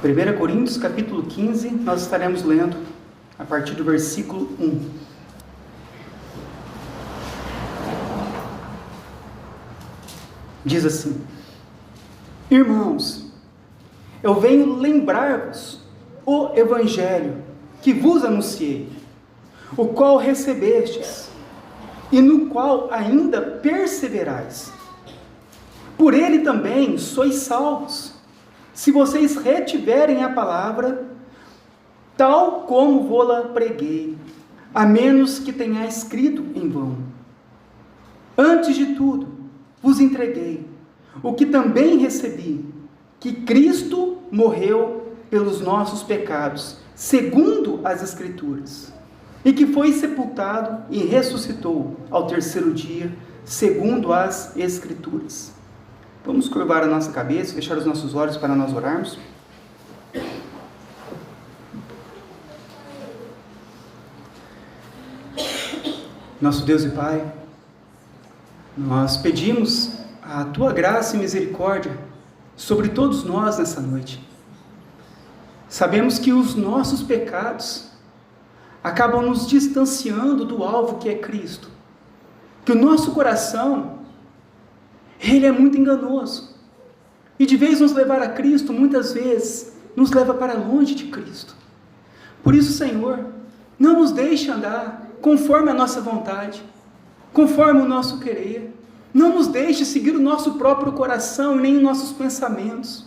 1 Coríntios capítulo 15, nós estaremos lendo a partir do versículo 1. Diz assim: Irmãos, eu venho lembrar-vos o Evangelho que vos anunciei, o qual recebestes, e no qual ainda perseverais. Por ele também sois salvos, se vocês retiverem a palavra, tal como vô-la preguei, a menos que tenha escrito em vão. Antes de tudo, vos entreguei o que também recebi, que Cristo morreu pelos nossos pecados, segundo as Escrituras, e que foi sepultado e ressuscitou ao terceiro dia, segundo as Escrituras. Vamos curvar a nossa cabeça, fechar os nossos olhos para nós orarmos. Nosso Deus e Pai, nós pedimos a Tua graça e misericórdia sobre todos nós nessa noite. Sabemos que os nossos pecados acabam nos distanciando do alvo que é Cristo, que o nosso coração, ele é muito enganoso, e de vez nos levar a Cristo, muitas vezes nos leva para longe de Cristo. Por isso, Senhor, não nos deixe andar conforme a nossa vontade, conforme o nosso querer. Não nos deixe seguir o nosso próprio coração e nem os nossos pensamentos.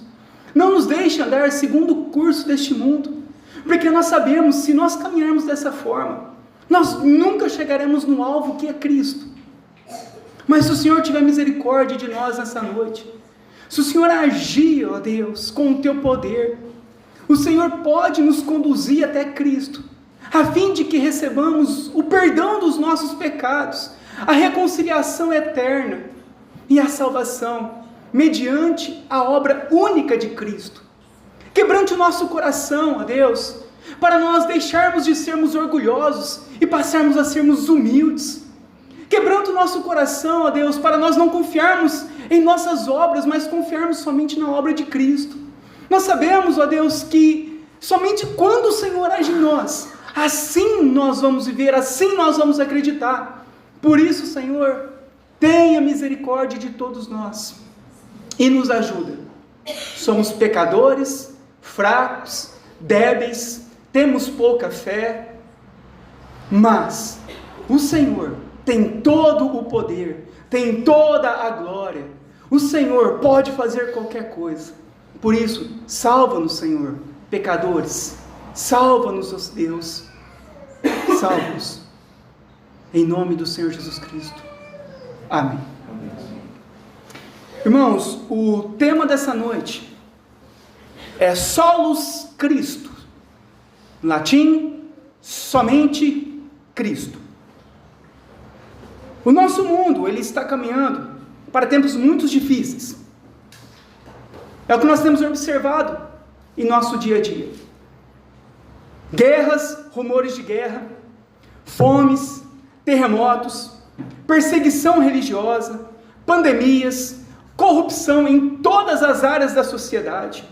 Não nos deixe andar segundo o curso deste mundo, porque nós sabemos, se nós caminharmos dessa forma, nós nunca chegaremos no alvo que é Cristo. Mas se o Senhor tiver misericórdia de nós nessa noite, se o Senhor agir, ó Deus, com o Teu poder, o Senhor pode nos conduzir até Cristo, a fim de que recebamos o perdão dos nossos pecados, a reconciliação eterna e a salvação, mediante a obra única de Cristo. Quebrante o nosso coração, ó Deus, para nós deixarmos de sermos orgulhosos e passarmos a sermos humildes. Quebrante o nosso coração, ó Deus, para nós não confiarmos em nossas obras, mas confiarmos somente na obra de Cristo. Nós sabemos, ó Deus, que somente quando o Senhor age em nós, assim nós vamos viver, assim nós vamos acreditar. Por isso, Senhor, tenha misericórdia de todos nós e nos ajuda. Somos pecadores, fracos, débeis, temos pouca fé, mas o Senhor tem todo o poder, tem toda a glória. O Senhor pode fazer qualquer coisa. Por isso, salva-nos, Senhor, pecadores. Salva-nos, ó Deus. Salva-nos. Em nome do Senhor Jesus Cristo. Amém. Irmãos, o tema dessa noite é Solus Christo. Em latim, somente Cristo. O nosso mundo, ele está caminhando para tempos muito difíceis. É o que nós temos observado em nosso dia a dia. Guerras, rumores de guerra, fomes, terremotos, perseguição religiosa, pandemias, corrupção em todas as áreas da sociedade,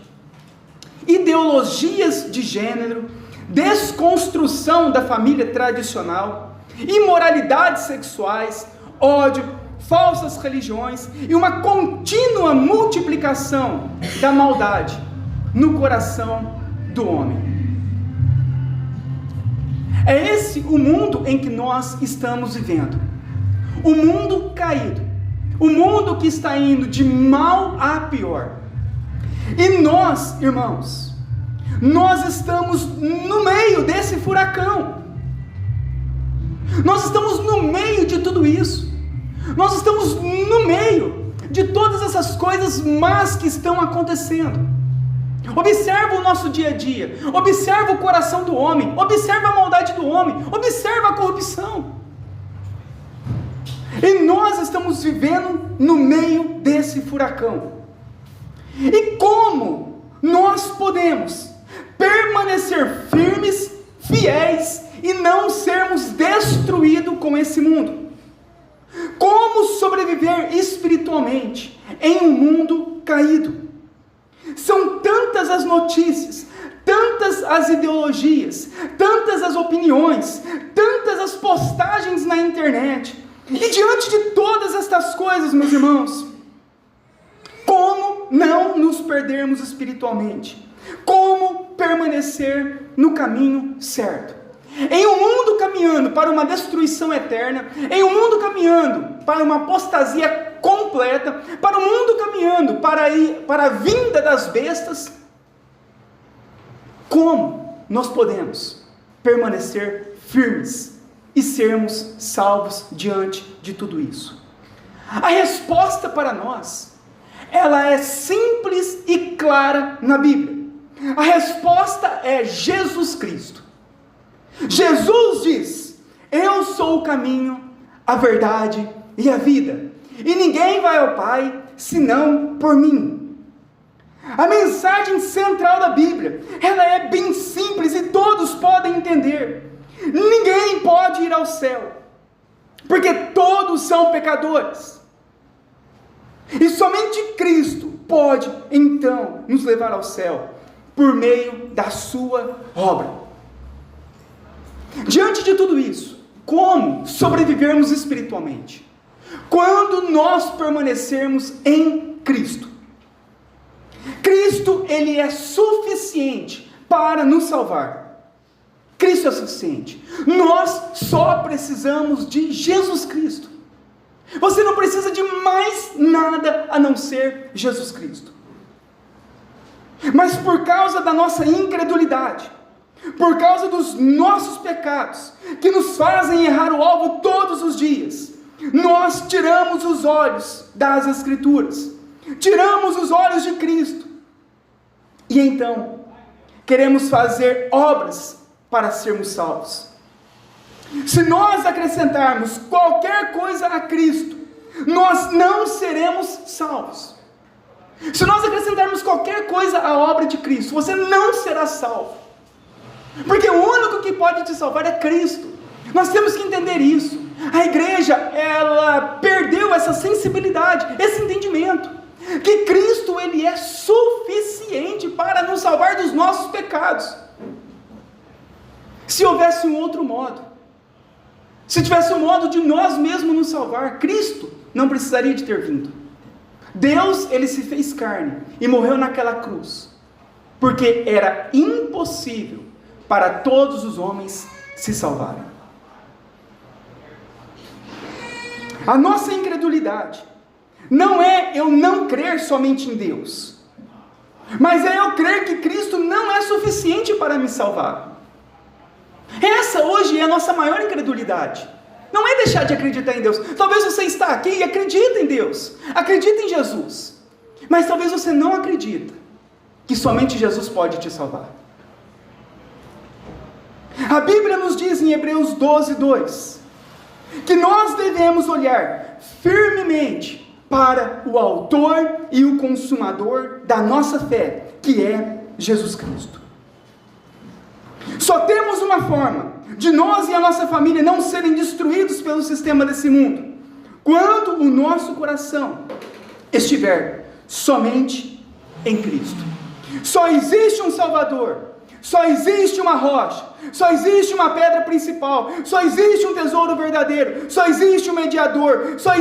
ideologias de gênero, desconstrução da família tradicional, imoralidades sexuais, ódio, falsas religiões e uma contínua multiplicação da maldade no coração do homem. É esse o mundo em que nós estamos vivendo. O mundo caído. O mundo que está indo de mal a pior. E nós, irmãos, nós estamos no meio desse furacão. Nós estamos no meio de tudo isso. Nós estamos no meio de todas essas coisas más que estão acontecendo. Observa o nosso dia a dia. Observa o coração do homem. Observa a maldade do homem. Observa a corrupção. E nós estamos vivendo no meio desse furacão. E como nós podemos permanecer firmes, fiéis e não sermos destruídos com esse mundo? Como sobreviver espiritualmente em um mundo caído? São tantas as notícias, tantas as ideologias, tantas as opiniões, tantas as postagens na internet. E diante de todas estas coisas, meus irmãos, como não nos perdermos espiritualmente? Como permanecer no caminho certo? Em um mundo caminhando para uma destruição eterna, em um mundo caminhando para uma apostasia completa, para um mundo caminhando para a vinda das bestas, como nós podemos permanecer firmes e sermos salvos diante de tudo isso? A resposta para nós, ela é simples e clara na Bíblia. A resposta é Jesus Cristo. Jesus diz: eu sou o caminho, a verdade e a vida, e ninguém vai ao Pai senão por mim. A mensagem central da Bíblia, ela é bem simples e todos podem entender. Ninguém pode ir ao céu, porque todos são pecadores, e somente Cristo pode então nos levar ao céu, por meio da sua obra. Diante de tudo isso, como sobrevivermos espiritualmente? Quando nós permanecermos em Cristo. Cristo, Ele é suficiente para nos salvar. Cristo é suficiente. Nós só precisamos de Jesus Cristo. Você não precisa de mais nada a não ser Jesus Cristo. Mas por causa da nossa incredulidade, por causa dos nossos pecados, que nos fazem errar o alvo todos os dias, nós tiramos os olhos das Escrituras, tiramos os olhos de Cristo, e então queremos fazer obras para sermos salvos. Se nós acrescentarmos qualquer coisa a Cristo, nós não seremos salvos. Se nós acrescentarmos qualquer coisa à obra de Cristo, você não será salvo, porque o único que pode te salvar é Cristo. Nós temos que entender isso. A igreja, ela perdeu essa sensibilidade, esse entendimento, que Cristo, Ele é suficiente para nos salvar dos nossos pecados. Se houvesse um outro modo, se tivesse um modo de nós mesmos nos salvar, Cristo não precisaria de ter vindo. Deus, Ele se fez carne e morreu naquela cruz, porque era impossível para todos os homens se salvarem. A nossa incredulidade não é eu não crer somente em Deus, mas é eu crer que Cristo não é suficiente para me salvar. Essa hoje é a nossa maior incredulidade. Não é deixar de acreditar em Deus. Talvez você está aqui e acredita em Deus, acredita em Jesus, mas talvez você não acredita que somente Jesus pode te salvar. A Bíblia nos diz em Hebreus 12:2, que nós devemos olhar firmemente para o autor e o consumador da nossa fé, que é Jesus Cristo. Só temos uma forma de nós e a nossa família não serem destruídos pelo sistema desse mundo: quando o nosso coração estiver somente em Cristo. Só existe um Salvador, só existe uma rocha, só existe uma pedra principal, só existe um tesouro verdadeiro, só existe um mediador, só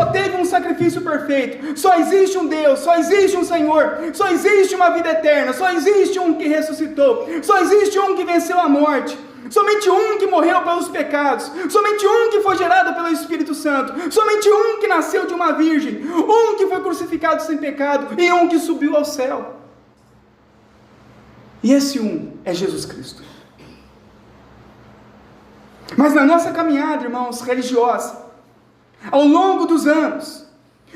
teve um sacrifício perfeito, só existe um Deus, só existe um Senhor, só existe uma vida eterna, só existe um que ressuscitou, só existe um que venceu a morte, somente um que morreu pelos pecados, somente um que foi gerado pelo Espírito Santo, somente um que nasceu de uma virgem, um que foi crucificado sem pecado e um que subiu ao céu. E esse um é Jesus Cristo. Mas na nossa caminhada, irmãos, religiosa, ao longo dos anos,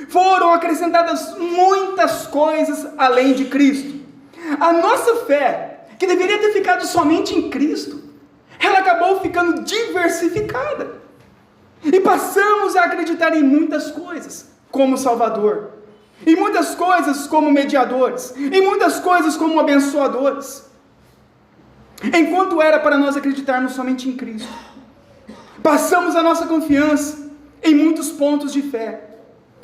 foram acrescentadas muitas coisas além de Cristo. A nossa fé, que deveria ter ficado somente em Cristo, ela acabou ficando diversificada. E passamos a acreditar em muitas coisas como Salvador, em muitas coisas como mediadores, em muitas coisas como abençoadores, enquanto era para nós acreditarmos somente em Cristo. Passamos a nossa confiança em muitos pontos de fé,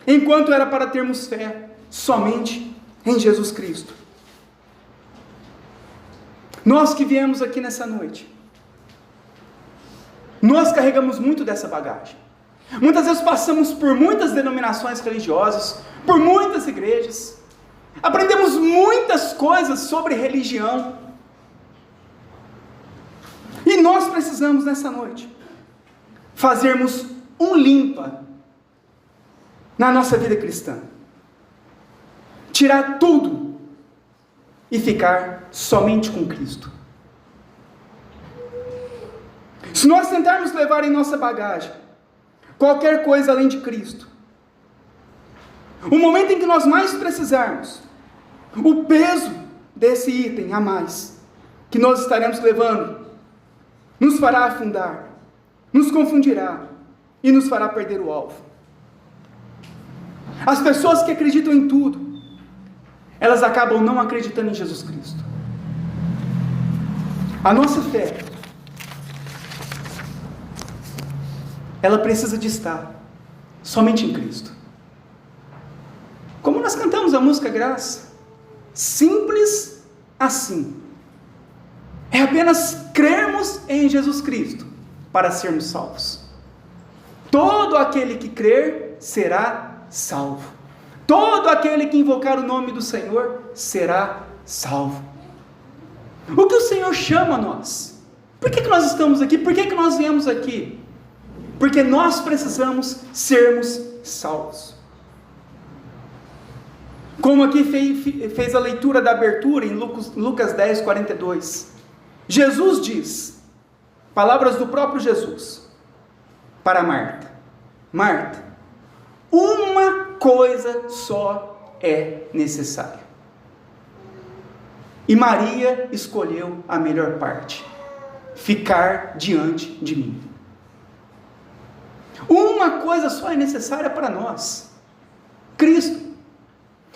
enquanto era para termos fé somente em Jesus Cristo. Nós que viemos aqui nessa noite, nós carregamos muito dessa bagagem. Muitas vezes passamos por muitas denominações religiosas, por muitas igrejas, aprendemos muitas coisas sobre religião, e nós precisamos nessa noite fazermos um limpa na nossa vida cristã, tirar tudo e ficar somente com Cristo. Se nós tentarmos levar em nossa bagagem qualquer coisa além de Cristo, o momento em que nós mais precisarmos, o peso desse item a mais que nós estaremos levando nos fará afundar, nos confundirá e nos fará perder o alvo. As pessoas que acreditam em tudo, elas acabam não acreditando em Jesus Cristo. A nossa fé, ela precisa de estar somente em Cristo. Como nós cantamos a música Graça, simples assim. É apenas crermos em Jesus Cristo para sermos salvos. Todo aquele que crer será salvo. Todo aquele que invocar o nome do Senhor será salvo. O que o Senhor chama a nós? Por que nós estamos aqui? Por que nós viemos aqui? Porque nós precisamos sermos salvos. Como aqui fez a leitura da abertura em Lucas 10, 42. Jesus diz, palavras do próprio Jesus, para Marta: Marta, uma coisa só é necessária. E Maria escolheu a melhor parte: ficar diante de mim. Uma coisa só é necessária para nós: Cristo.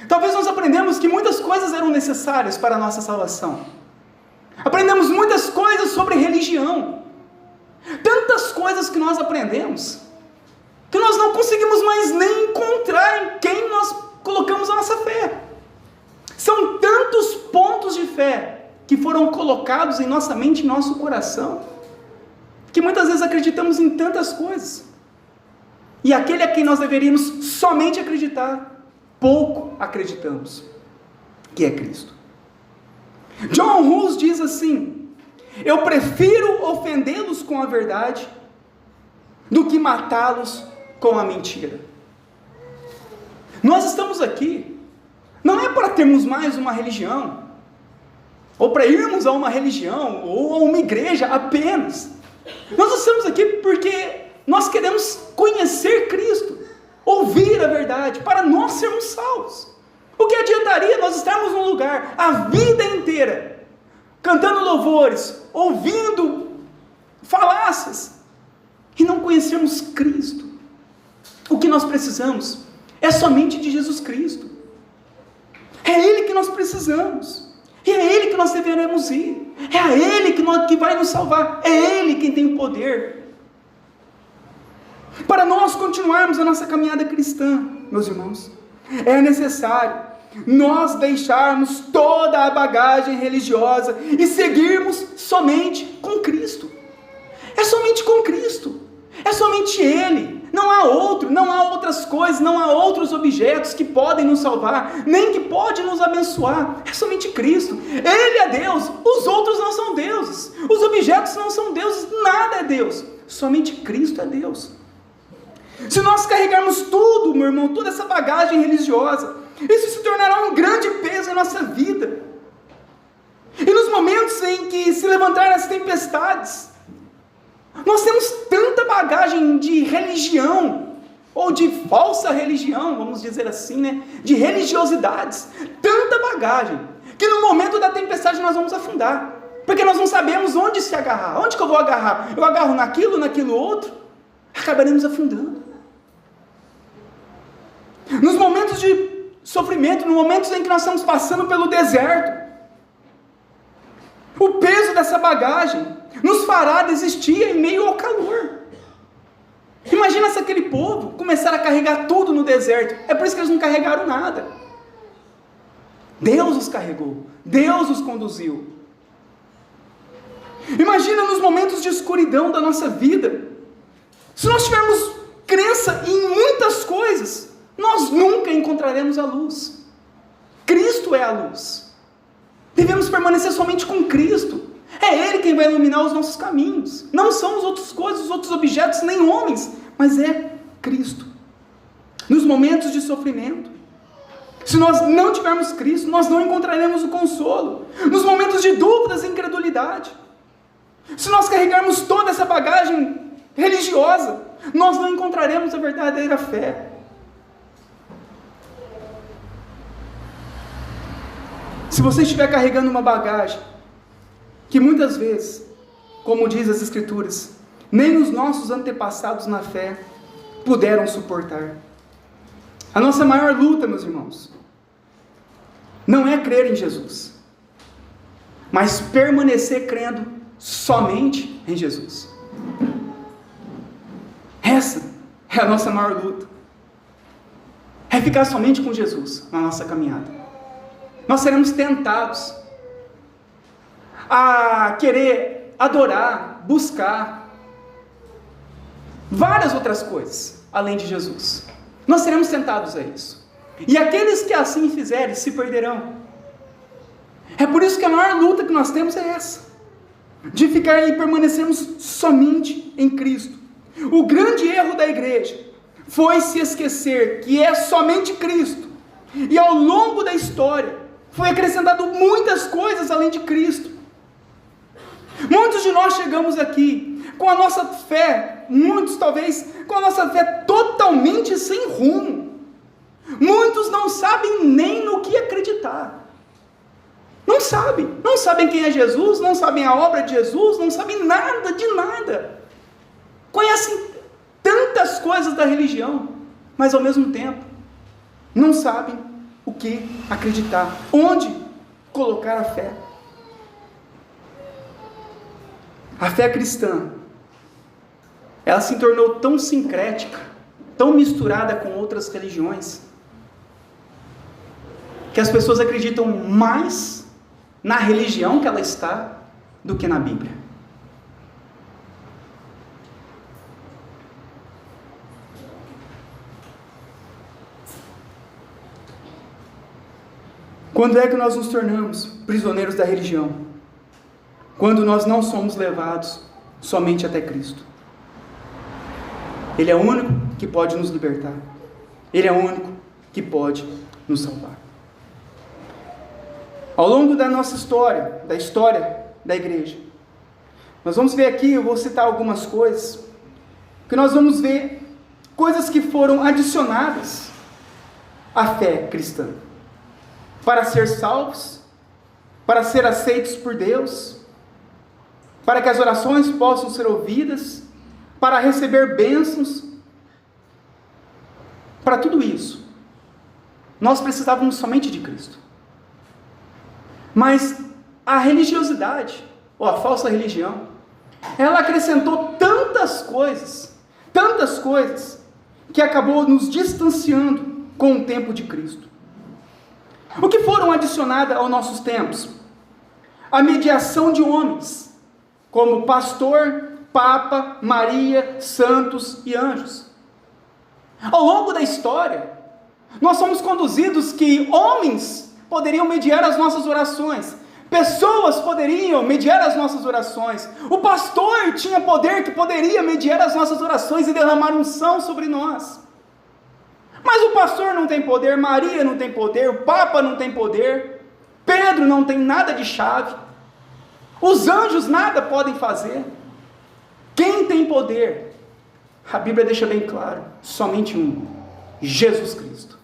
Talvez nós aprendemos que muitas coisas eram necessárias para a nossa salvação. Aprendemos muitas coisas sobre religião. Tantas coisas que nós aprendemos, que nós não conseguimos mais nem encontrar em quem nós colocamos a nossa fé. São tantos pontos de fé que foram colocados em nossa mente, em nosso coração, que muitas vezes acreditamos em tantas coisas. E aquele a quem nós deveríamos somente acreditar, pouco acreditamos, que é Cristo. John Hus diz assim: eu prefiro ofendê-los com a verdade do que matá-los com a mentira. Nós estamos aqui, não é para termos mais uma religião, ou para irmos a uma religião, ou a uma igreja apenas. Nós estamos aqui porque nós queremos conhecer Cristo, ouvir a verdade, para nós sermos salvos. O que adiantaria nós estarmos num lugar a vida inteira, cantando louvores, ouvindo falácias, e não conhecermos Cristo? O que nós precisamos é somente de Jesus Cristo. É Ele que nós precisamos, e é Ele que nós deveremos ir, é a Ele que vai nos salvar, é Ele quem tem o poder. Para nós continuarmos a nossa caminhada cristã, meus irmãos, é necessário nós deixarmos toda a bagagem religiosa e seguirmos somente com Cristo. É somente com Cristo, é somente Ele, não há outro, não há outras coisas, não há outros objetos que podem nos salvar, nem que podem nos abençoar. É somente Cristo. Ele é Deus, os outros não são deuses, os objetos não são deuses, nada é Deus, somente Cristo é Deus. Se nós carregarmos tudo, meu irmão, toda essa bagagem religiosa, isso se tornará um grande peso em nossa vida. E nos momentos em que se levantarem as tempestades, nós temos tanta bagagem de religião, ou de falsa religião, vamos dizer assim, né? De religiosidades, tanta bagagem, que no momento da tempestade nós vamos afundar, porque nós não sabemos onde se agarrar. Onde que eu vou agarrar? Eu agarro naquilo outro? Acabaremos afundando. Nos momentos de sofrimento, nos momentos em que nós estamos passando pelo deserto, o peso dessa bagagem nos fará desistir em meio ao calor. Imagina se aquele povo começar a carregar tudo no deserto. É por isso que eles não carregaram nada. Deus os carregou, Deus os conduziu. Imagina nos momentos de escuridão da nossa vida. Se nós tivermos crença em muitas coisas, nós nunca encontraremos a luz. Cristo é a luz. Devemos permanecer somente com Cristo. É Ele quem vai iluminar os nossos caminhos. Não são as outras coisas, os outros objetos, nem homens, mas é Cristo. Nos momentos de sofrimento, se nós não tivermos Cristo, nós não encontraremos o consolo. Nos momentos de dúvidas e incredulidade, se nós carregarmos toda essa bagagem religiosa, nós não encontraremos a verdadeira fé. Se você estiver carregando uma bagagem que muitas vezes, como diz as Escrituras, nem os nossos antepassados na fé puderam suportar. A nossa maior luta, meus irmãos, não é crer em Jesus, mas permanecer crendo somente em Jesus. Essa é a nossa maior luta. É ficar somente com Jesus na nossa caminhada. Nós seremos tentados a querer adorar, buscar várias outras coisas além de Jesus. Nós seremos tentados a isso. E aqueles que assim fizerem se perderão. É por isso que a maior luta que nós temos é essa, de ficar e permanecermos somente em Cristo. O grande erro da igreja foi se esquecer que é somente Cristo. E ao longo da história foi acrescentado muitas coisas além de Cristo. Muitos de nós chegamos aqui com a nossa fé, muitos talvez com a nossa fé totalmente sem rumo. Muitos não sabem nem no que acreditar. Não sabem quem é Jesus, não sabem a obra de Jesus, não sabem nada de nada. Conhecem tantas coisas da religião, mas ao mesmo tempo não sabem o que acreditar, onde colocar a fé. A fé cristã, ela se tornou tão sincrética, tão misturada com outras religiões, que as pessoas acreditam mais na religião que ela está do que na Bíblia. Quando é que nós nos tornamos prisioneiros da religião? Quando nós não somos levados somente até Cristo. Ele é o único que pode nos libertar. Ele é o único que pode nos salvar. Ao longo da nossa história, da história da igreja, nós vamos ver aqui, eu vou citar algumas coisas, que nós vamos ver coisas que foram adicionadas à fé cristã. Para ser salvos, para ser aceitos por Deus, para que as orações possam ser ouvidas, para receber bênçãos. Para tudo isso, nós precisávamos somente de Cristo. Mas a religiosidade, ou a falsa religião, ela acrescentou tantas coisas, que acabou nos distanciando com o tempo de Cristo. O que foram adicionadas aos nossos tempos? A mediação de homens, como pastor, papa, Maria, santos e anjos. Ao longo da história, nós somos conduzidos que homens poderiam mediar as nossas orações, pessoas poderiam mediar as nossas orações, o pastor tinha poder que poderia mediar as nossas orações e derramar unção sobre nós. Mas o pastor não tem poder, Maria não tem poder, o Papa não tem poder, Pedro não tem nada de chave, os anjos nada podem fazer. Quem tem poder? A Bíblia deixa bem claro, somente um, Jesus Cristo.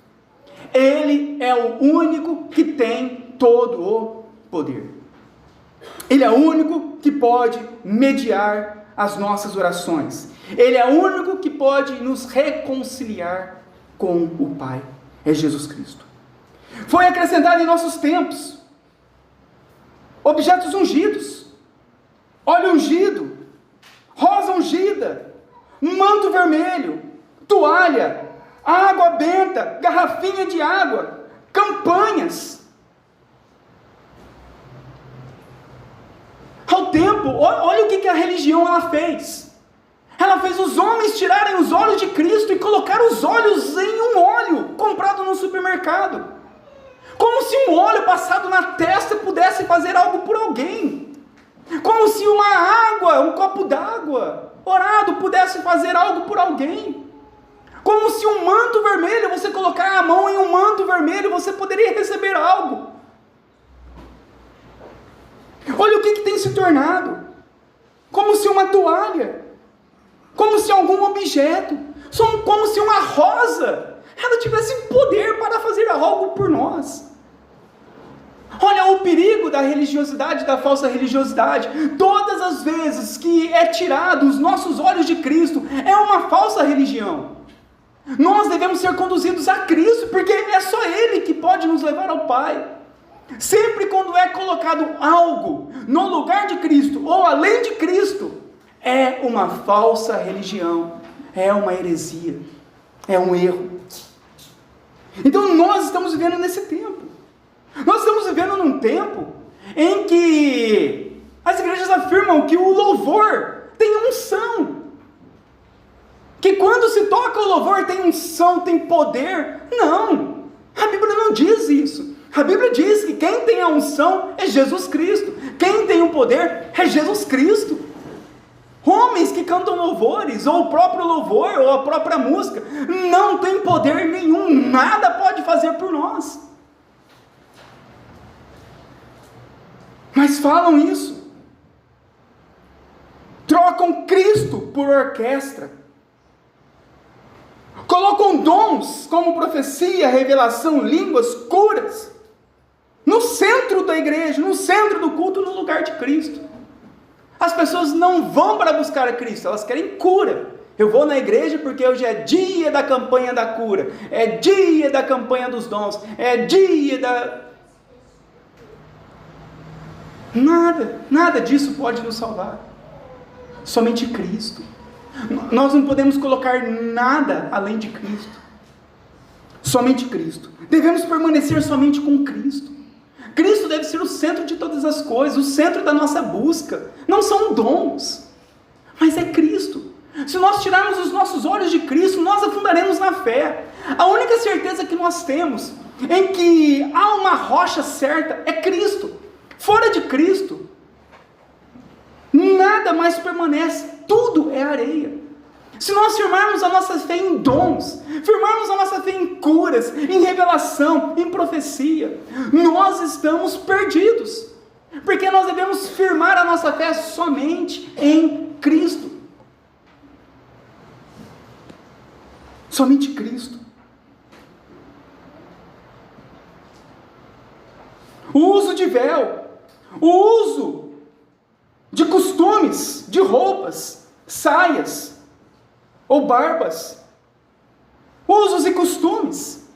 Ele é o único que tem todo o poder. Ele é o único que pode mediar as nossas orações. Ele é o único que pode nos reconciliar com o Pai, é Jesus Cristo. Foi acrescentado em nossos tempos objetos ungidos, óleo ungido, rosa ungida, manto vermelho, toalha, água benta, garrafinha de água, campanhas. Ao tempo tempo, olha o que a religião ela fez. Ela fez os homens tirarem os olhos de Cristo e colocar os olhos em um óleo comprado no supermercado. Como se um óleo passado na testa pudesse fazer algo por alguém. Como se uma água, um copo d'água orado pudesse fazer algo por alguém. Como se um manto vermelho, você colocar a mão em um manto vermelho, você poderia receber algo. Olha o que tem se tornado. Como se uma toalha, como se algum objeto, como se uma rosa, ela tivesse poder para fazer algo por nós. Olha o perigo da religiosidade, da falsa religiosidade. Todas as vezes que é tirado os nossos olhos de Cristo, é uma falsa religião. Nós devemos ser conduzidos a Cristo, porque é só Ele que pode nos levar ao Pai. Sempre quando é colocado algo no lugar de Cristo, ou além de Cristo, é uma falsa religião, é uma heresia, é um erro. Então nós estamos vivendo nesse tempo. Nós estamos vivendo num tempo em que as igrejas afirmam que o louvor tem unção. Que quando se toca o louvor tem unção, tem poder. Não, a Bíblia não diz isso. A Bíblia diz que quem tem a unção é Jesus Cristo. Quem tem o poder é Jesus Cristo. Homens que cantam louvores, ou o próprio louvor, ou a própria música, não tem poder nenhum, nada pode fazer por nós. Mas falam isso. Trocam Cristo por orquestra. Colocam dons como profecia, revelação, línguas, curas, no centro da igreja, no centro do culto, no lugar de Cristo. As pessoas não vão para buscar a Cristo, elas querem cura. Eu vou na igreja porque hoje é dia da campanha da cura, é dia da campanha dos dons, é dia da... Nada disso pode nos salvar. Somente Cristo. Nós não podemos colocar nada além de Cristo. Somente Cristo. Devemos permanecer somente com Cristo. Cristo deve ser o centro de todas as coisas, o centro da nossa busca. Não são dons, mas é Cristo. Se nós tirarmos os nossos olhos de Cristo, nós afundaremos na fé. A única certeza que nós temos em que há uma rocha certa é Cristo. Fora de Cristo, nada mais permanece, tudo é areia. Se nós firmarmos a nossa fé em dons, firmarmos a nossa fé em curas, em revelação, em profecia, nós estamos perdidos, porque nós devemos firmar a nossa fé somente em Cristo. Somente Cristo. O uso de véu, o uso de costumes, de roupas, saias ou barbas, usos e costumes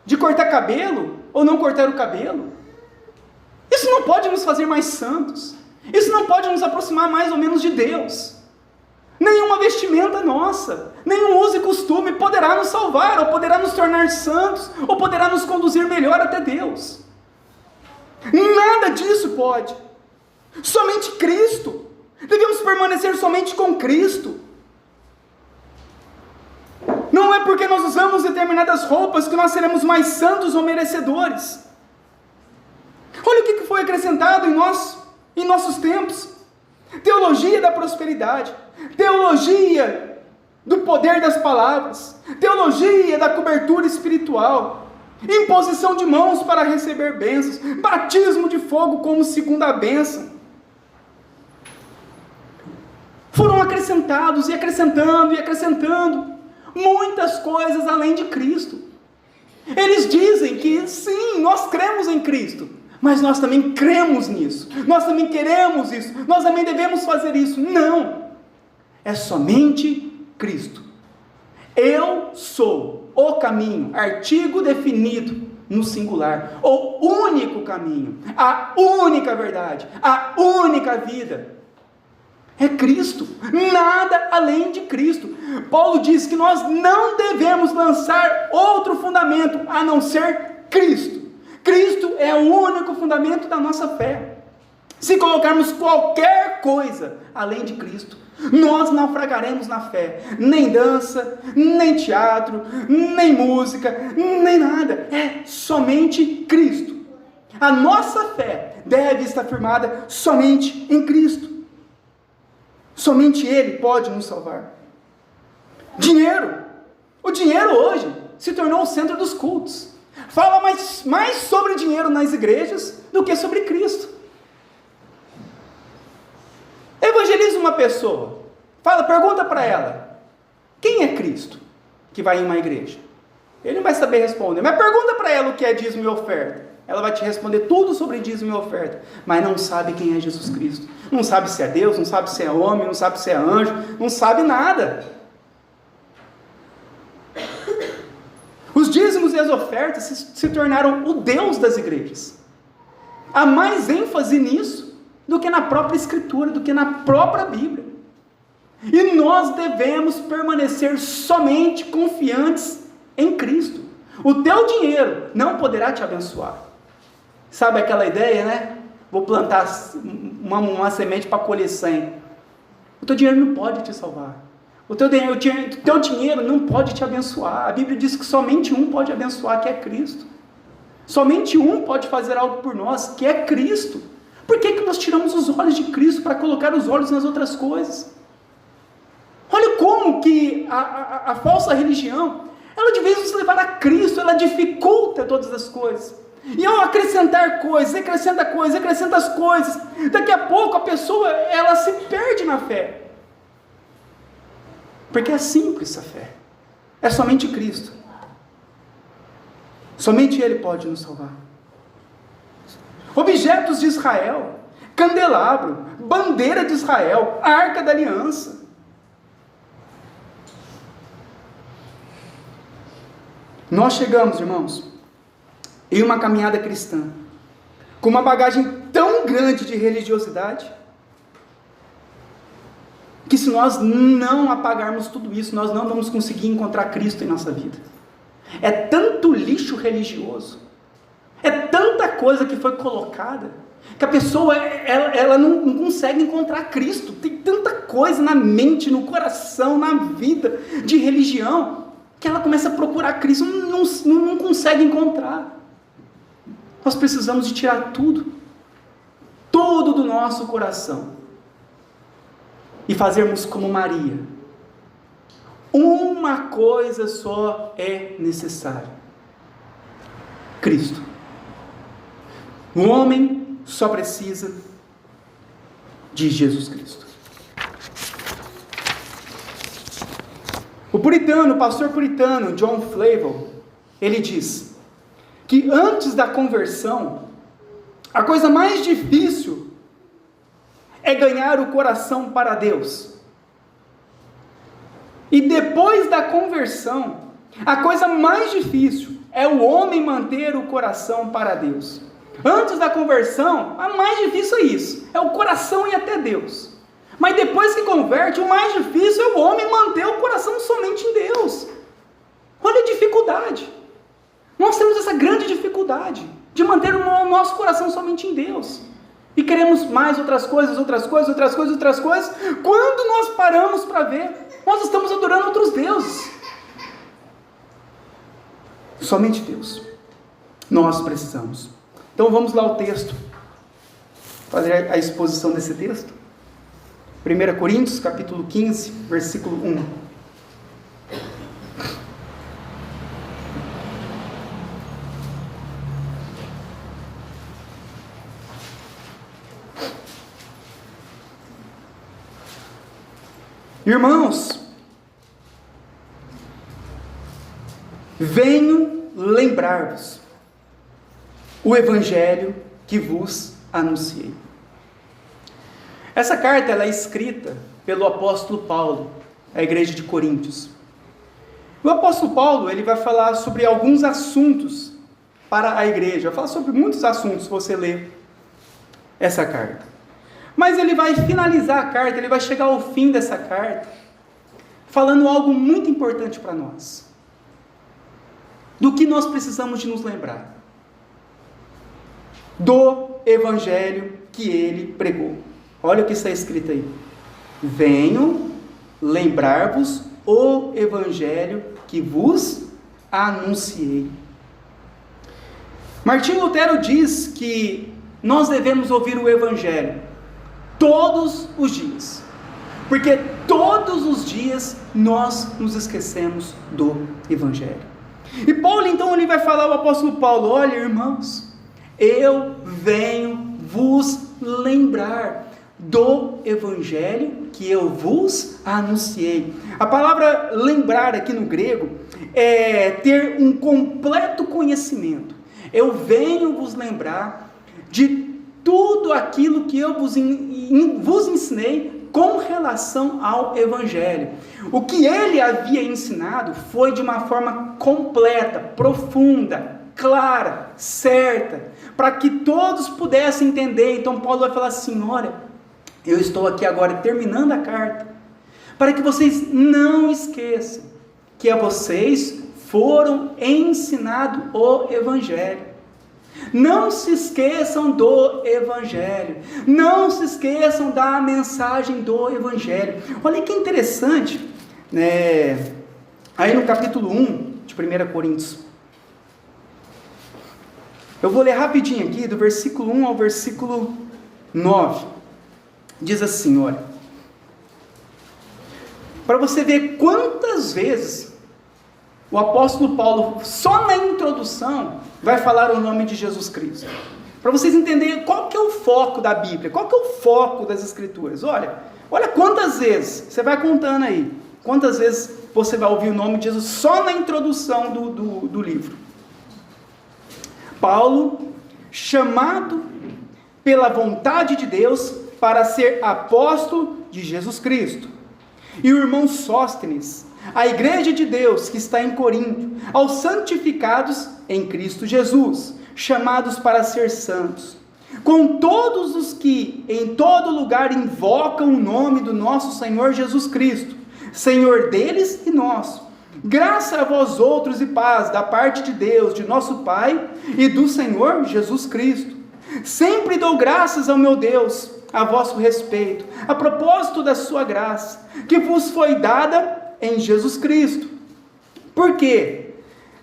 de cortar cabelo ou não cortar o cabelo, isso não pode nos fazer mais santos, isso não pode nos aproximar mais ou menos de Deus. Nenhuma vestimenta nossa, nenhum uso e costume poderá nos salvar, ou poderá nos tornar santos, ou poderá nos conduzir melhor até Deus. Nada disso pode. Somente Cristo. Devemos permanecer somente com Cristo. Não é porque nós usamos determinadas roupas que nós seremos mais santos ou merecedores. Olha o que foi acrescentado em nossos tempos. Teologia da prosperidade, teologia do poder das palavras, teologia da cobertura espiritual, imposição de mãos para receber bênçãos, batismo de fogo como segunda bênção. Foram acrescentados e acrescentando e acrescentando muitas coisas além de Cristo. Eles dizem que sim, nós cremos em Cristo, mas nós também cremos nisso, nós também queremos isso, nós também devemos fazer isso. Não, é somente Cristo. Eu sou o caminho, artigo definido no singular, o único caminho, a única verdade, a única vida. É Cristo, nada além de Cristo. Paulo diz que nós não devemos lançar outro fundamento a não ser Cristo. Cristo é o único fundamento da nossa fé. Se colocarmos qualquer coisa além de Cristo, nós naufragaremos na fé. Nem dança, nem teatro, nem música, nem nada. É somente Cristo. A nossa fé deve estar firmada somente em Cristo. Somente Ele pode nos salvar. Dinheiro. O dinheiro hoje se tornou o centro dos cultos. Fala mais sobre dinheiro nas igrejas do que sobre Cristo. Evangeliza uma pessoa. Pergunta para ela: quem é Cristo que vai em uma igreja? Ele não vai saber responder. Mas pergunta para ela o que é dízimo e oferta. Ela vai te responder tudo sobre dízimo e oferta. Mas não sabe quem é Jesus Cristo. Não sabe se é Deus, não sabe se é homem, não sabe se é anjo, não sabe nada. Os dízimos e as ofertas se tornaram o Deus das igrejas. Há mais ênfase nisso do que na própria Escritura, do que na própria Bíblia. E nós devemos permanecer somente confiantes em Cristo. O teu dinheiro não poderá te abençoar. Sabe aquela ideia, né? Vou plantar uma semente para colher 100. O teu dinheiro não pode te salvar. O teu dinheiro não pode te abençoar. A Bíblia diz que somente um pode abençoar, que é Cristo. Somente um pode fazer algo por nós, que é Cristo. Por que nós tiramos os olhos de Cristo para colocar os olhos nas outras coisas? Olha como que a falsa religião, ela de vez em nos levar a Cristo, ela dificulta todas as coisas. E ao acrescentar coisas, acrescenta as coisas, daqui a pouco a pessoa, ela se perde na fé. Porque é simples a fé. É somente Cristo. Somente Ele pode nos salvar. Objetos de Israel, candelabro, bandeira de Israel, arca da aliança. Nós chegamos, irmãos, em uma caminhada cristã, com uma bagagem tão grande de religiosidade, que se nós não apagarmos tudo isso, nós não vamos conseguir encontrar Cristo em nossa vida. É tanto lixo religioso, é tanta coisa que foi colocada, que a pessoa ela não consegue encontrar Cristo. Tem tanta coisa na mente, no coração, na vida de religião, que ela começa a procurar Cristo, não consegue encontrar. Nós precisamos de tirar tudo do nosso coração, e fazermos como Maria. Uma coisa só é necessária: Cristo. O homem só precisa de Jesus Cristo. O pastor puritano John Flavel, ele diz que antes da conversão, a coisa mais difícil é ganhar o coração para Deus. E depois da conversão, a coisa mais difícil é o homem manter o coração para Deus. Antes da conversão, a mais difícil é isso, é o coração ir até Deus. Mas depois que converte, o mais difícil é o homem manter o coração somente em Deus. Olha a dificuldade. Nós temos essa grande dificuldade de manter o nosso coração somente em Deus. E queremos mais outras coisas. Quando nós paramos para ver, nós estamos adorando outros deuses. Somente Deus. Nós precisamos. Então vamos lá ao texto. Fazer a exposição desse texto. 1 Coríntios, capítulo 15, versículo 1. Irmãos, venho lembrar-vos o evangelho que vos anunciei. Essa carta ela é escrita pelo apóstolo Paulo à igreja de Coríntios. O apóstolo Paulo ele vai falar sobre alguns assuntos para a igreja. Vai falar sobre muitos assuntos se você ler essa carta. Mas ele vai finalizar a carta, ele vai chegar ao fim dessa carta, falando algo muito importante para nós. Do que nós precisamos de nos lembrar. Do evangelho que ele pregou. Olha o que está escrito aí. Venho lembrar-vos o evangelho que vos anunciei. Martinho Lutero diz que nós devemos ouvir o evangelho todos os dias, porque todos os dias nós nos esquecemos do evangelho. E Paulo então ele vai falar, o apóstolo Paulo, olha irmãos, eu venho vos lembrar do evangelho que eu vos anunciei. A palavra lembrar aqui no grego é ter um completo conhecimento. Eu venho vos lembrar de tudo aquilo que eu vos ensinei com relação ao evangelho. O que ele havia ensinado foi de uma forma completa, profunda, clara, certa, para que todos pudessem entender. Então Paulo vai falar assim, olha, eu estou aqui agora terminando a carta, para que vocês não esqueçam que a vocês foram ensinado o evangelho. Não se esqueçam do evangelho, não se esqueçam da mensagem do evangelho. Olha que interessante, né? Aí no capítulo 1 de 1 Coríntios, eu vou ler rapidinho aqui, do versículo 1 ao versículo 9, diz assim, olha, para você ver quantas vezes o apóstolo Paulo, só na introdução, vai falar o nome de Jesus Cristo. Para vocês entenderem qual que é o foco da Bíblia, qual que é o foco das Escrituras. Olha quantas vezes, você vai contando aí, quantas vezes você vai ouvir o nome de Jesus só na introdução do livro. Paulo, chamado pela vontade de Deus para ser apóstolo de Jesus Cristo. E o irmão Sóstenes, a igreja de Deus que está em Corinto, aos santificados em Cristo Jesus, chamados para ser santos, com todos os que em todo lugar invocam o nome do nosso Senhor Jesus Cristo, Senhor deles e nosso. Graça a vós outros e paz da parte de Deus, de nosso Pai e do Senhor Jesus Cristo. Sempre dou graças ao meu Deus a vosso respeito, a propósito da sua graça, que vos foi dada em Jesus Cristo, porque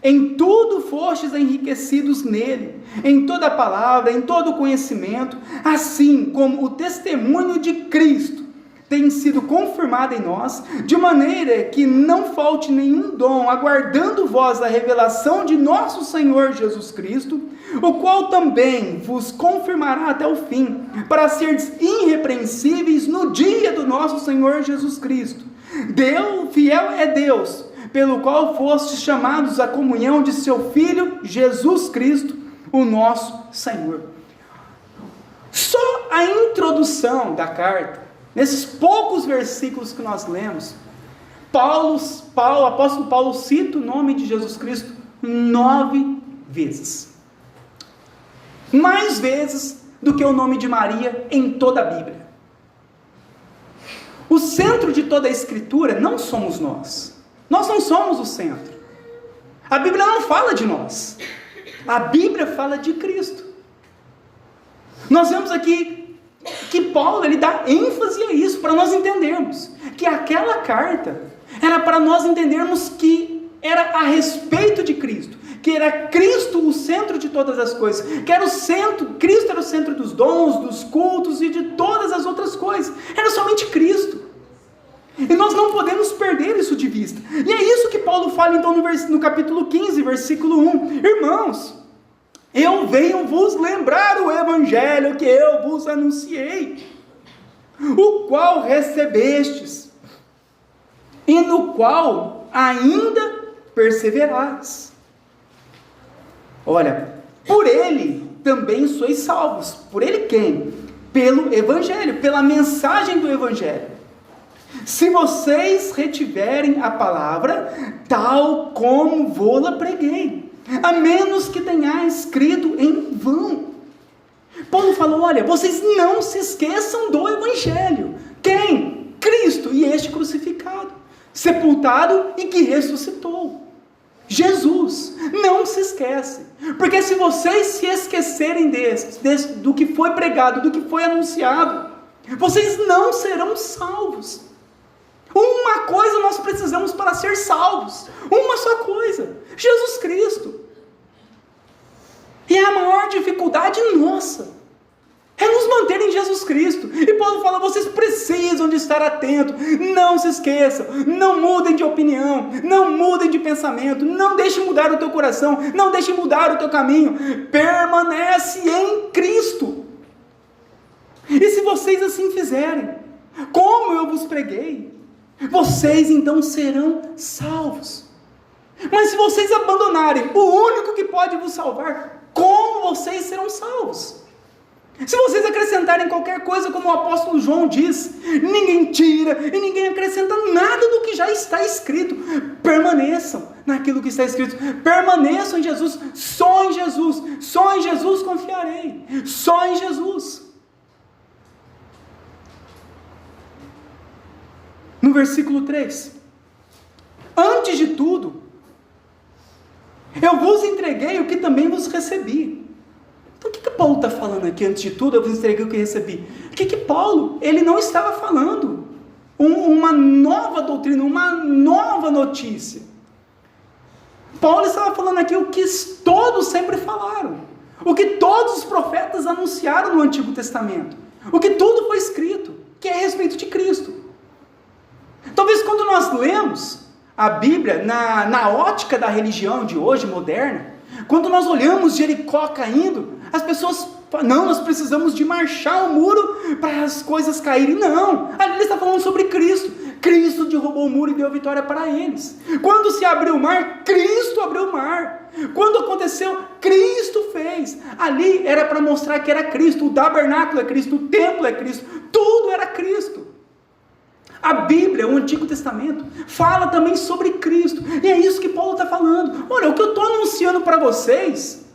em tudo fostes enriquecidos nele, em toda palavra, em todo conhecimento, assim como o testemunho de Cristo tem sido confirmado em nós, de maneira que não falte nenhum dom, aguardando vós a revelação de nosso Senhor Jesus Cristo, o qual também vos confirmará até o fim, para seres irrepreensíveis no dia do nosso Senhor Jesus Cristo. Deus, fiel é Deus, pelo qual fostes chamados à comunhão de seu Filho, Jesus Cristo, o nosso Senhor. Só a introdução da carta, nesses poucos versículos que nós lemos, o apóstolo Paulo cita o nome de Jesus Cristo 9 vezes. Mais vezes do que o nome de Maria em toda a Bíblia. O centro de toda a Escritura não somos nós. Nós não somos o centro. A Bíblia não fala de nós. A Bíblia fala de Cristo. Nós vemos aqui que Paulo ele dá ênfase a isso, para nós entendermos que aquela carta era para nós entendermos que era a respeito de Cristo, que era Cristo o centro de todas as coisas, que era o centro, Cristo era o centro dos dons, dos cultos e de todas as outras coisas, era somente Cristo, e nós não podemos perder isso de vista. E é isso que Paulo fala então no capítulo 15, versículo 1, irmãos, eu venho vos lembrar o evangelho que eu vos anunciei, o qual recebestes, e no qual ainda perseverais. Olha, por ele também sois salvos. Por ele quem? Pelo evangelho, pela mensagem do evangelho. Se vocês retiverem a palavra, tal como vou-la preguei, a menos que tenhais crido em vão. Paulo falou, olha, vocês não se esqueçam do evangelho. Quem? Cristo, e este crucificado, sepultado e que ressuscitou. Jesus. Não se esquece. Porque se vocês se esquecerem do que foi pregado, do que foi anunciado, vocês não serão salvos. Uma coisa nós precisamos para ser salvos. Uma só coisa: Jesus Cristo. E a maior dificuldade nossa é nos manter em Jesus Cristo. E Paulo fala: vocês precisam de estar atentos. Não se esqueçam. Não mudem de opinião. Não mudem de pensamento. Não deixe mudar o teu coração. Não deixe mudar o teu caminho. Permanece em Cristo. E se vocês assim fizerem, como eu vos preguei, vocês então serão salvos. Mas se vocês abandonarem o único que pode vos salvar, como vocês serão salvos? Se vocês acrescentarem qualquer coisa, como o apóstolo João diz, ninguém tira e ninguém acrescenta nada do que já está escrito. Permaneçam naquilo que está escrito. Permaneçam em Jesus. Só em Jesus. Só em Jesus confiarei. Só em Jesus. No versículo 3: antes de tudo, eu vos entreguei o que também vos recebi. Então o que Paulo está falando aqui? Antes de tudo, eu vos entreguei o que recebi. O que Paulo, ele não estava falando uma nova doutrina, uma nova notícia. Paulo estava falando aqui o que todos sempre falaram, o que todos os profetas anunciaram no Antigo Testamento, o que tudo foi escrito, que é a respeito de Cristo. Talvez quando nós lemos a Bíblia na ótica da religião de hoje, moderna, quando nós olhamos Jericó caindo, as pessoas falam: não, nós precisamos de marchar o muro para as coisas caírem. Não, ali ele está falando sobre Cristo. Cristo derrubou o muro e deu vitória para eles. Quando se abriu o mar, Cristo abriu o mar. Quando aconteceu, Cristo fez. Ali era para mostrar que era Cristo. O tabernáculo é Cristo, o templo é Cristo, tudo era Cristo. A Bíblia, o Antigo Testamento, fala também sobre Cristo. E é isso que Paulo está falando. Olha, o que eu estou anunciando para vocês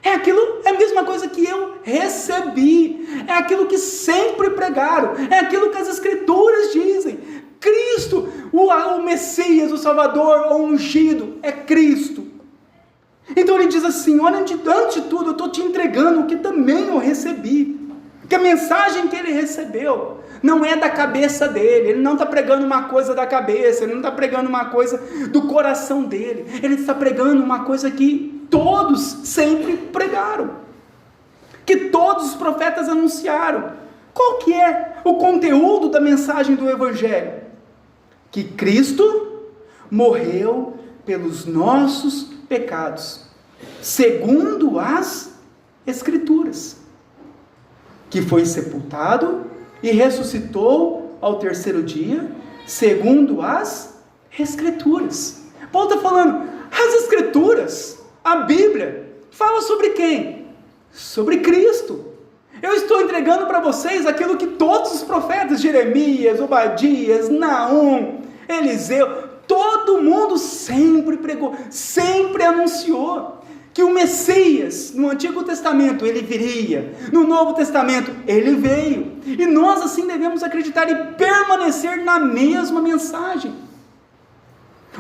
é a mesma coisa que eu recebi. É aquilo que sempre pregaram. É aquilo que as Escrituras dizem. Cristo, o Messias, o Salvador, o ungido, é Cristo. Então ele diz assim: olha, antes de tudo, eu estou te entregando o que também eu recebi. Que a mensagem que ele recebeu não é da cabeça dele, ele não está pregando uma coisa da cabeça, ele não está pregando uma coisa do coração dele, ele está pregando uma coisa que todos sempre pregaram, que todos os profetas anunciaram. Qual que é o conteúdo da mensagem do Evangelho? Que Cristo morreu pelos nossos pecados, segundo as Escrituras, que foi sepultado e ressuscitou ao terceiro dia, segundo as Escrituras. Paulo está falando, as Escrituras, a Bíblia, fala sobre quem? Sobre Cristo. Eu estou entregando para vocês aquilo que todos os profetas, Jeremias, Obadias, Naum, Eliseu, todo mundo sempre pregou, sempre anunciou que o Messias, no Antigo Testamento, ele viria, no Novo Testamento, ele veio, e nós assim devemos acreditar e permanecer na mesma mensagem.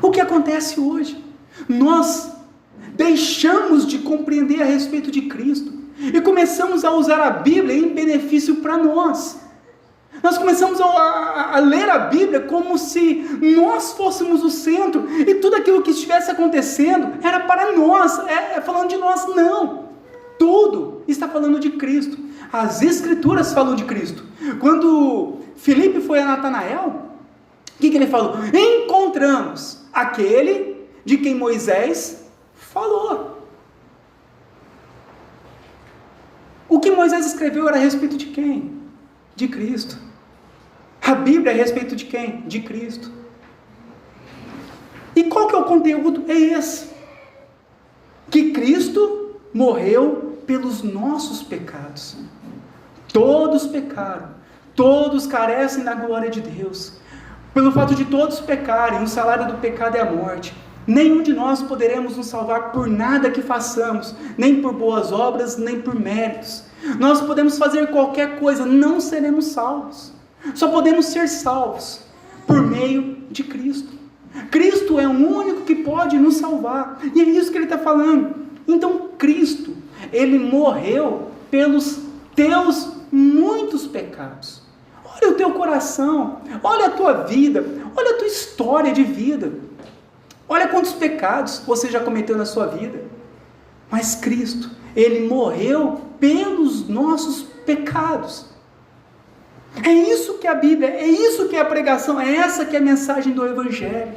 O que acontece hoje? Nós deixamos de compreender a respeito de Cristo, e começamos a usar a Bíblia em benefício para nós. Nós começamos a ler a Bíblia como se nós fôssemos o centro, e tudo aquilo que estivesse acontecendo era para nós, falando de nós. Não, tudo está falando de Cristo. As Escrituras falam de Cristo. Quando Filipe foi a Natanael, o que ele falou? Encontramos aquele de quem Moisés falou. O que Moisés escreveu era a respeito de quem? De Cristo. A Bíblia é a respeito de quem? De Cristo. E qual que é o conteúdo? É esse: que Cristo morreu pelos nossos pecados. Todos pecaram, todos carecem da glória de Deus. Pelo fato de todos pecarem, o salário do pecado é a morte. Nenhum de nós poderemos nos salvar por nada que façamos, nem por boas obras, nem por méritos. Nós podemos fazer qualquer coisa, não seremos salvos. Só podemos ser salvos por meio de Cristo. Cristo é o único que pode nos salvar. E é isso que ele está falando. Então Cristo, ele morreu pelos teus muitos pecados. Olha o teu coração, olha a tua vida, olha a tua história de vida. Olha quantos pecados você já cometeu na sua vida. Mas Cristo, ele morreu pelos nossos pecados. É isso que a Bíblia, é isso que é a pregação, é essa que é a mensagem do Evangelho.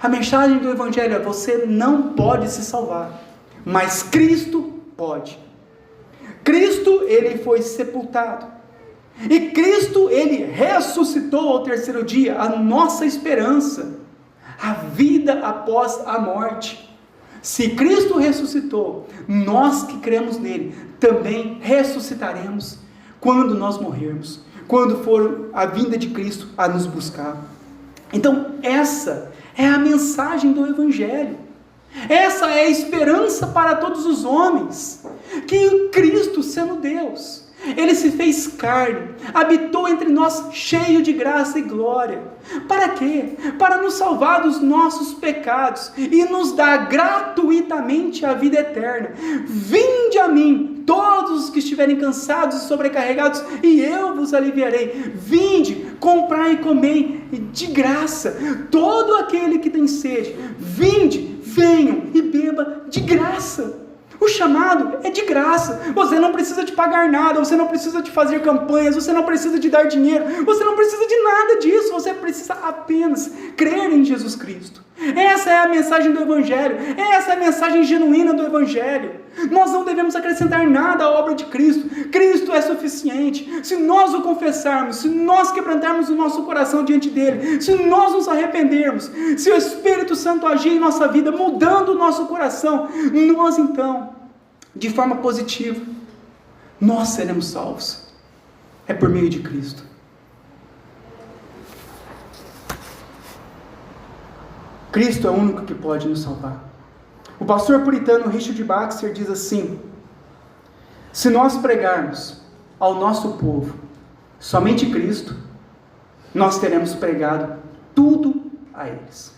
A mensagem do Evangelho é: você não pode se salvar, mas Cristo pode. Cristo, ele foi sepultado. E Cristo, ele ressuscitou ao terceiro dia, a nossa esperança, a vida após a morte. Se Cristo ressuscitou, nós que cremos nele, também ressuscitaremos quando nós morrermos, quando for a vinda de Cristo a nos buscar. Então, essa é a mensagem do Evangelho. Essa é a esperança para todos os homens, que Cristo, sendo Deus, ele se fez carne, habitou entre nós cheio de graça e glória. Para quê? Para nos salvar dos nossos pecados e nos dar gratuitamente a vida eterna. Vinde a mim, todos os que estiverem cansados e sobrecarregados, e eu vos aliviarei. Vinde, comprai e comei de graça. Todo aquele que tem sede, vinde, venham e beba de graça. O chamado é de graça. Você não precisa de pagar nada, você não precisa de fazer campanhas, você não precisa de dar dinheiro, você não precisa de nada disso, você precisa apenas crer em Jesus Cristo. Essa é a mensagem do Evangelho, essa é a mensagem genuína do Evangelho. Nós não devemos acrescentar nada à obra de Cristo. Cristo é suficiente. Se nós o confessarmos, se nós quebrantarmos o nosso coração diante dele, se nós nos arrependermos, se o Espírito Santo agir em nossa vida, mudando o nosso coração, nós então, de forma positiva, nós seremos salvos. É por meio de Cristo. Cristo é o único que pode nos salvar. O pastor puritano Richard Baxter diz assim: se nós pregarmos ao nosso povo somente Cristo, nós teremos pregado tudo a eles.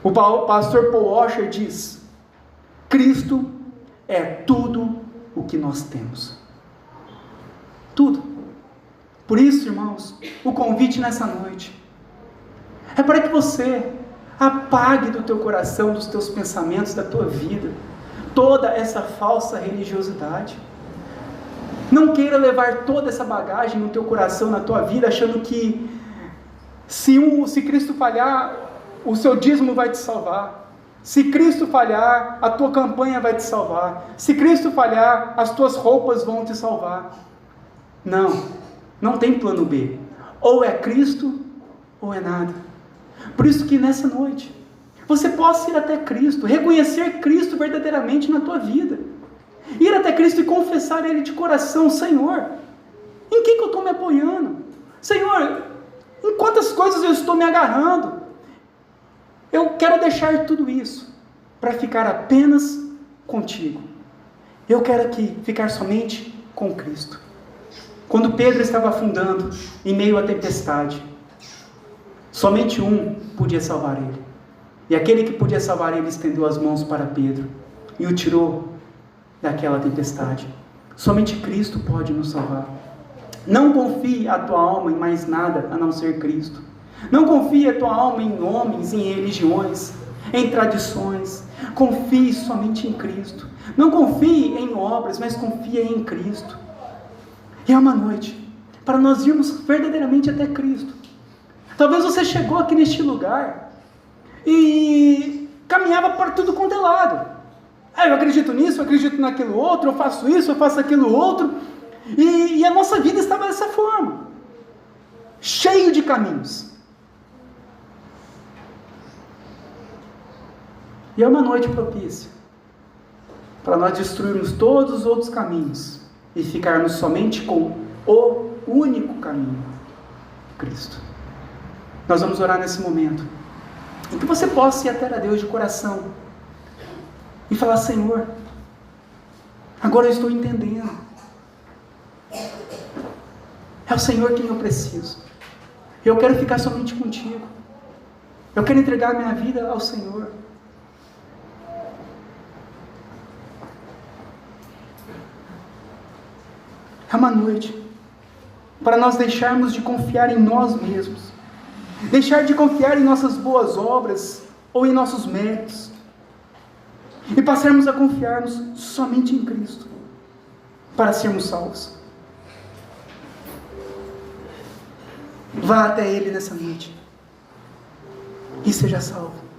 O pastor Paul Washer diz: Cristo é tudo o que nós temos. Tudo. Por isso, irmãos, o convite nessa noite é para que você apague do teu coração, dos teus pensamentos, da tua vida, toda essa falsa religiosidade. Não queira levar toda essa bagagem no teu coração, na tua vida, achando que se Cristo falhar, o seu dízimo vai te salvar. Se Cristo falhar, a tua campanha vai te salvar. Se Cristo falhar, as tuas roupas vão te salvar. Não tem plano B. Ou é Cristo, ou é nada. Por isso que nessa noite, você possa ir até Cristo, reconhecer Cristo verdadeiramente na tua vida. Ir até Cristo e confessar Ele de coração: Senhor, em que eu estou me apoiando? Senhor, em quantas coisas eu estou me agarrando? Eu quero deixar tudo isso para ficar apenas contigo. Eu quero aqui ficar somente com Cristo. Quando Pedro estava afundando em meio à tempestade, somente um podia salvar ele. E aquele que podia salvar ele estendeu as mãos para Pedro e o tirou daquela tempestade. Somente Cristo pode nos salvar. Não confie a tua alma em mais nada a não ser Cristo. Não confie a tua alma em homens, em religiões, em tradições. Confie somente em Cristo. Não confie em obras, mas confie em Cristo. E é uma noite para nós irmos verdadeiramente até Cristo. Talvez você chegou aqui neste lugar e caminhava para tudo quanto é lado. Eu acredito nisso, eu acredito naquilo outro, eu faço isso, eu faço aquilo outro. E a nossa vida estava dessa forma, cheio de caminhos. E é uma noite propícia para nós destruirmos todos os outros caminhos e ficarmos somente com o único caminho, Cristo. Nós vamos orar nesse momento, em que você possa ir até a Deus de coração e falar: Senhor, agora eu estou entendendo. É o Senhor quem eu preciso. Eu quero ficar somente contigo. Eu quero entregar minha vida ao Senhor. É uma noite para nós deixarmos de confiar em nós mesmos, deixar de confiar em nossas boas obras ou em nossos méritos, e passarmos a confiarmos somente em Cristo para sermos salvos. Vá até Ele nessa noite e seja salvo.